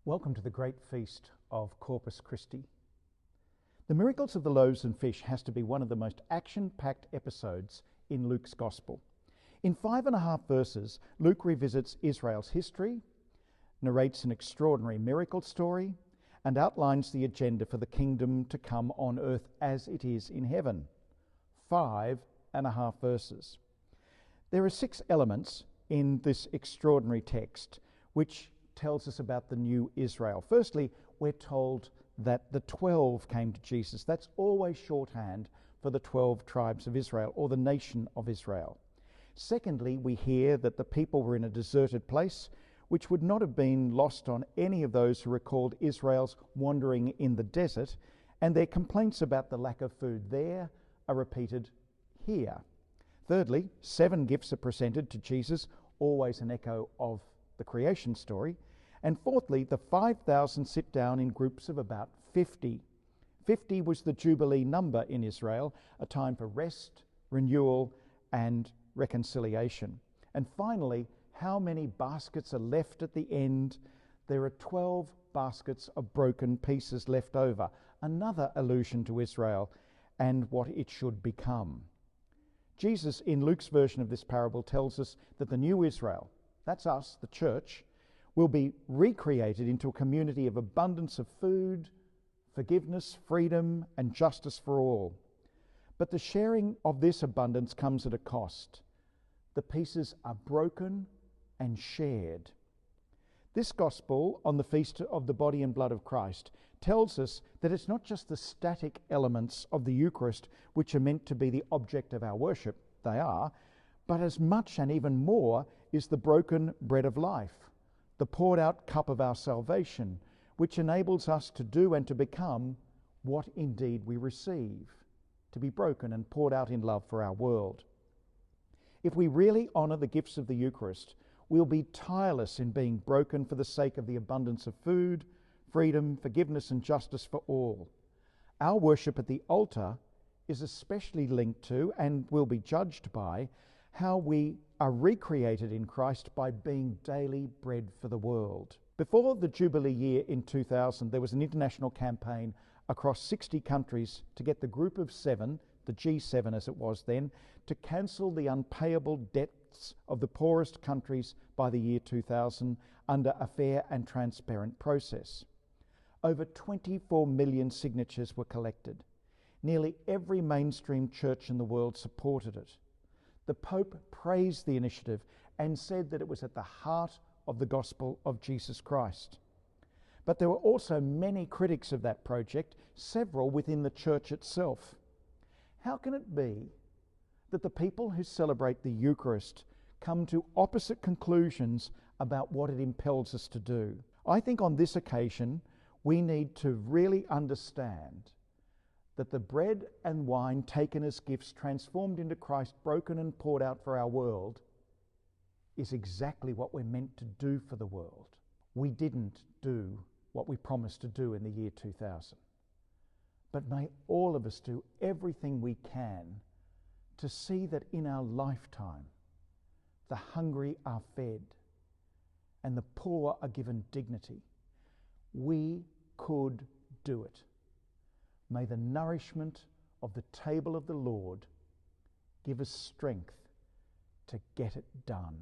Welcome to the great feast of Corpus Christi. The miracles of the loaves and fish has to be one of the most action-packed episodes in Luke's Gospel. In 5.5 verses, Luke revisits Israel's history, narrates an extraordinary miracle story, and outlines the agenda for the kingdom to come on earth as it is in heaven. 5.5 verses. There are 6 elements in this extraordinary text which tells us about the new Israel. Firstly, we're told that the 12 came to Jesus. That's always shorthand for the 12 tribes of Israel, or the nation of Israel. Secondly, we hear that the people were in a deserted place, which would not have been lost on any of those who recalled Israel's wandering in the desert, and their complaints about the lack of food there are repeated here. Thirdly, 7 gifts are presented to Jesus, always an echo of the creation story. And fourthly, the 5,000 sit down in groups of about 50. 50 was the Jubilee number in Israel, a time for rest, renewal, and reconciliation. And finally, how many baskets are left at the end? There are 12 baskets of broken pieces left over, another allusion to Israel and what it should become. Jesus, in Luke's version of this parable, tells us that the new Israel, that's us, the church, will be recreated into a community of abundance of food, forgiveness, freedom, and justice for all. But the sharing of this abundance comes at a cost. The pieces are broken and shared. This gospel on the feast of the body and blood of Christ tells us that it's not just the static elements of the Eucharist which are meant to be the object of our worship, they are, but as much and even more is the broken bread of life, the poured out cup of our salvation, which enables us to do and to become what indeed we receive, to be broken and poured out in love for our world. If we really honour the gifts of the Eucharist, we'll be tireless in being broken for the sake of the abundance of food, freedom, forgiveness, and justice for all. Our worship at the altar is especially linked to, and will be judged by, how we are recreated in Christ by being daily bread for the world. Before the Jubilee year in 2000, there was an international campaign across 60 countries to get the Group of 7, the G7 as it was then, to cancel the unpayable debts of the poorest countries by the year 2000 under a fair and transparent process. Over 24 million signatures were collected. Nearly every mainstream church in the world supported it. The Pope praised the initiative and said that it was at the heart of the gospel of Jesus Christ. But there were also many critics of that project, several within the church itself. How can it be that the people who celebrate the Eucharist come to opposite conclusions about what it impels us to do? I think on this occasion we need to really understand that the bread and wine taken as gifts, transformed into Christ, broken and poured out for our world, is exactly what we're meant to do for the world. We didn't do what we promised to do in the year 2000. But may all of us do everything we can to see that in our lifetime the hungry are fed and the poor are given dignity. We could do it. May the nourishment of the table of the Lord give us strength to get it done.